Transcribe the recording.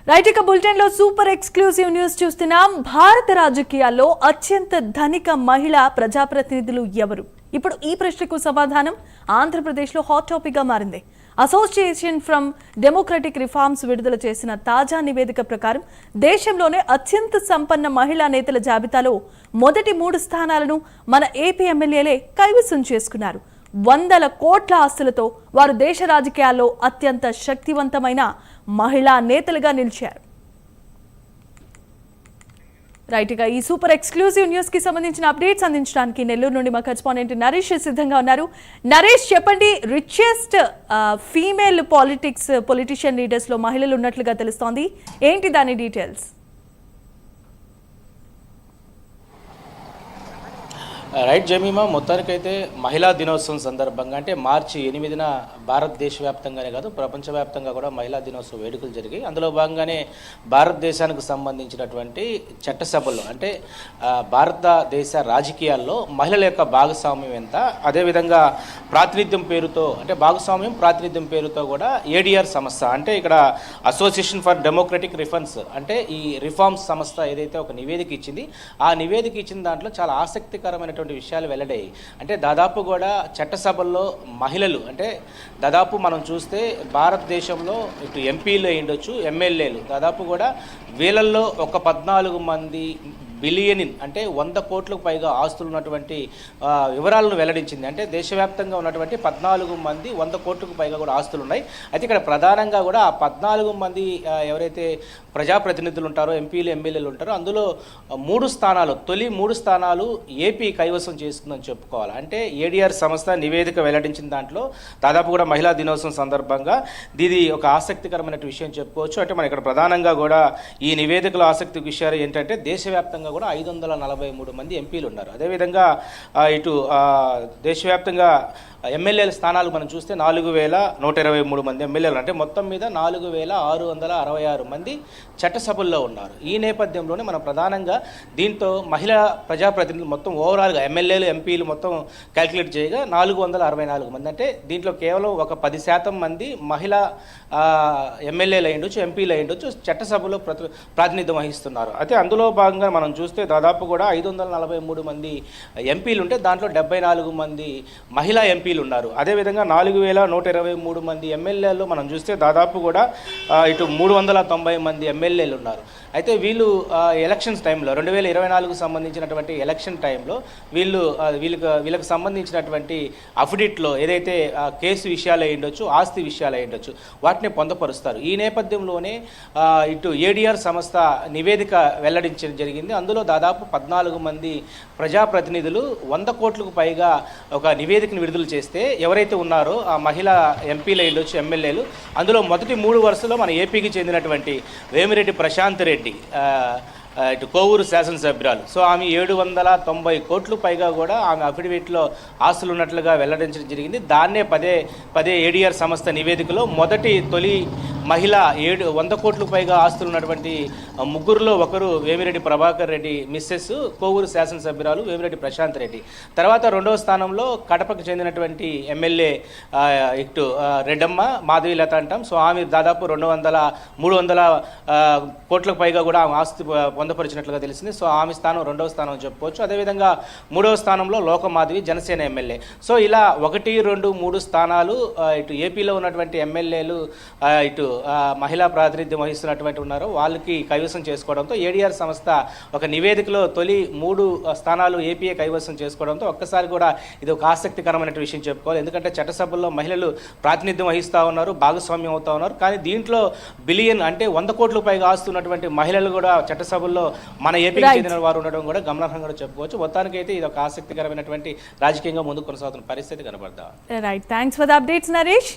Right ఇక bulletin లో super exclusive news చూస్తున్నాం. భారత రాజకీయాల్లో అత్యంత ధనిక మహిళా ప్రజాప్రతినిధులు ఎవరు? ఇప్పుడు ఈ ప్రశ్నకు సమాధానం ఆంధ్రప్రదేశ్ లో హాట్ టాపిక్ గా మారింది. అసోసియేషన్ ఫ్రమ్ డెమోక్రటిక్ రిఫార్మ్స్ విడుదల చేసిన తాజా నివేదిక ప్రకారం దేశంలోనే అత్యంత సంపన్న మహిళా నేతల జాబితాలో మొదటి 3 స్థానాలను మన ఏపీ ఎమ్మెల్యేలే కైవసం చేసుకున్నారు. వందల కోట్ల ఆస్తులతో వారు దేశ రాజకీయాల్లో అత్యంత శక్తివంతమైన మహిళా నేతలుగా నిలిచారు. రైట్ గా ఈ సూపర్ ఎక్స్క్లూజివ్ న్యూస్ కి సంబంధించిన అప్డేట్స్ అందించడానికి నెల్లూరు నుండి మా కరెస్పాండెంట్ నరేష్ సిద్ధంగా ఉన్నారు. నరేష్, చెప్పండి, రిచెస్ట్ ఫీమేల్ పొలిటిషియన్ లీడర్స్ లో మహిళలు ఉన్నట్లుగా తెలుస్తోంది. ఏంటి దాని డీటెయిల్స్? రైట్ జమీమా, మొత్తానికైతే మహిళా దినోత్సవం సందర్భంగా అంటే మార్చి 8న భారతదేశ వ్యాప్తంగానే కాదు ప్రపంచవ్యాప్తంగా కూడా మహిళా దినోత్సవ వేడుకలు జరిగాయి. అందులో భాగంగానే భారతదేశానికి సంబంధించినటువంటి చట్టసభల్లో అంటే భారతదేశ రాజకీయాల్లో మహిళల యొక్క భాగస్వామ్యం ఎంత, అదేవిధంగా ప్రాతినిధ్యం పేరుతో అంటే ప్రాతినిధ్యం పేరుతో కూడా ఏడిఆర్ సంస్థ అంటే ఇక్కడ అసోసియేషన్ ఫర్ డెమోక్రటిక్ రిఫార్మ్స్ అంటే ఈ రిఫార్మ్స్ సంస్థ ఏదైతే ఒక నివేదిక ఇచ్చింది, ఆ నివేదిక ఇచ్చిన దాంట్లో చాలా ఆసక్తికరమైన విషయాలు వెల్లడాయి. అంటే దాదాపు కూడా చట్టసభల్లో మహిళలు అంటే దాదాపు మనం చూస్తే భారతదేశంలో ఇటు ఎంపీలు అయ్యుండొచ్చు, ఎమ్మెల్యేలు దాదాపు కూడా వీళ్ళల్లో ఒక 14 మంది బిలియన్ అంటే 100 కోట్లకు పైగా ఆస్తులు ఉన్నటువంటి వివరాలను వెల్లడించింది. అంటే దేశవ్యాప్తంగా ఉన్నటువంటి 14 మంది 100 కోట్లకు పైగా కూడా ఆస్తులు ఉన్నాయి. అయితే ఇక్కడ ప్రధానంగా కూడా ఆ 14 మంది ఎవరైతే ప్రజాప్రతినిధులు ఉంటారో, ఎంపీలు ఎమ్మెల్యేలు ఉంటారో అందులో 3 స్థానాలు, తొలి 3 స్థానాలు ఏపీ కైవసం చేసుకుందని చెప్పుకోవాలి. అంటే ఏడిఆర్ సంస్థ నివేదిక వెల్లడించిన దాంట్లో దాదాపు కూడా మహిళా దినోత్సవం సందర్భంగా ఇది ఒక ఆసక్తికరమైన విషయం చెప్పుకోవచ్చు. అంటే మన ఇక్కడ ప్రధానంగా కూడా ఈ నివేదికలో ఆసక్తి విషయాలు ఏంటంటే దేశవ్యాప్తంగా కూడా 543 మంది ఎంపీలు ఉన్నారు. అదేవిధంగా ఇటు దేశవ్యాప్తంగా ఎమ్మెల్యేల స్థానాలు మనం చూస్తే 4123 మంది ఎమ్మెల్యేలు అంటే మొత్తం మీద 4666 మంది చట్టసభల్లో ఉన్నారు. ఈ నేపథ్యంలోనే మనం ప్రధానంగా దీంతో మహిళా ప్రజాప్రతినిధులు మొత్తం ఓవరాల్గా ఎమ్మెల్యేలు ఎంపీలు మొత్తం క్యాల్కులేట్ చేయగా 464 మంది అంటే దీంట్లో కేవలం ఒక 10% మంది మహిళా ఎమ్మెల్యేలు అయ్యుండొచ్చు, ఎంపీలు అయ్యుండొచ్చు, చట్టసభలో ప్రాతినిధ్యం వహిస్తున్నారు. అయితే అందులో భాగంగా మనం చూస్తే దాదాపు కూడా 543 మంది ఎంపీలు ఉంటే దాంట్లో 74 మంది మహిళా ఎంపీలు ఉన్నారు. అదేవిధంగా 4123 మంది ఎమ్మెల్యేలు మనం చూస్తే దాదాపు కూడా ఇటు 390 మంది ఎమ్మెల్యేలు ఉన్నారు. అయితే వీళ్ళు ఎలక్షన్స్ టైంలో 2024కు సంబంధించినటువంటి ఎలక్షన్ టైంలో వీళ్ళకి సంబంధించినటువంటి అఫిడవిట్లో ఏదైతే కేసు విషయాలు అయ్యుండొచ్చు, ఆస్తి విషయాలు అయ్యుండొచ్చు వాటిని పొందపరుస్తారు. ఈ నేపథ్యంలోనే ఇటు ఏడిఆర్ సంస్థ నివేదిక వెల్లడించడం జరిగింది. అందులో దాదాపు 14 మంది ప్రజాప్రతినిధులు 100 కోట్లకు పైగా ఒక నివేదికను విడుదల చేస్తే ఎవరైతే ఉన్నారో ఆ మహిళా ఎంపీలు అయ్యుండొచ్చు, ఎమ్మెల్యేలు అందులో మొదటి 3 వరుసలో మన ఏపీకి చెందినటువంటి వేమిరెడ్డి ప్రశాంత్ రెడ్డి ఇటు కోవూరు శాసనసభ్యురాలు. సో ఆమె 790 కోట్లు పైగా కూడా ఆమె అఫిడవిట్లో ఆస్తులు ఉన్నట్లుగా వెల్లడించడం జరిగింది. దాన్నే పదే ఏడిఆర్ సంస్థ నివేదికలో తొలి మహిళ 100 కోట్లకు పైగా ఆస్తులు ఉన్నటువంటి ముగ్గురులో ఒకరు వేమిరెడ్డి ప్రభాకర్ రెడ్డి మిస్సెస్ కోవూరు శాసనసభ్యురాలు వేమిరెడ్డి ప్రశాంత్ రెడ్డి. తర్వాత 2వ స్థానంలో కడపకు చెందినటువంటి ఎమ్మెల్యే ఇటు రెడ్డమ్మ మాధవీలత అంటాం. సో ఆమె దాదాపు 300 కోట్లకు పైగా కూడా ఆమె ఆస్తి పొందపరిచినట్లుగా తెలిసింది. సో ఆమె స్థానం 2వ స్థానం చెప్పుకోవచ్చు. అదేవిధంగా 3వ స్థానంలో లోకమాధవి జనసేన ఎమ్మెల్యే. సో ఇలా 1, 2, 3 స్థానాలు ఇటు ఏపీలో ఉన్నటువంటి ఎమ్మెల్యేలు ఇటు మహిళా ప్రాతినిధ్యం వహిస్తున్నటువంటి ఉన్నారో వాళ్ళకి కైవసం చేసుకోవడంతో ఏడిఆర్ సంస్థ ఒక నివేదికలో తొలి 3 స్థానాలు ఏపీఏ కైవసం చేసుకోవడంతో ఒక్కసారి కూడా ఇది ఒక ఆసక్తికరమైన విషయం చెప్పుకోవాలి. ఎందుకంటే చట్టసభల్లో మహిళలు ప్రాతినిధ్యం వహిస్తూ ఉన్నారు, భాగస్వామ్యం అవుతూ ఉన్నారు. కానీ దీంట్లో బిలియన్ అంటే 100 కోట్లకు పైగా ఆస్తున్నటువంటి మహిళలు కూడా చట్టసభల్లో మన ఏపీకి చెందిన వారు ఉండడం కూడా గమనార్హంగా కూడా చెప్పుకోవచ్చు. మొత్తానికి అయితే ఇది ఒక ఆసక్తికరమైనటువంటి రాజకీయంగా ముందుకు కొనసాగుతున్న పరిస్థితి కనబడతా. Right, thanks for the updates Naresh.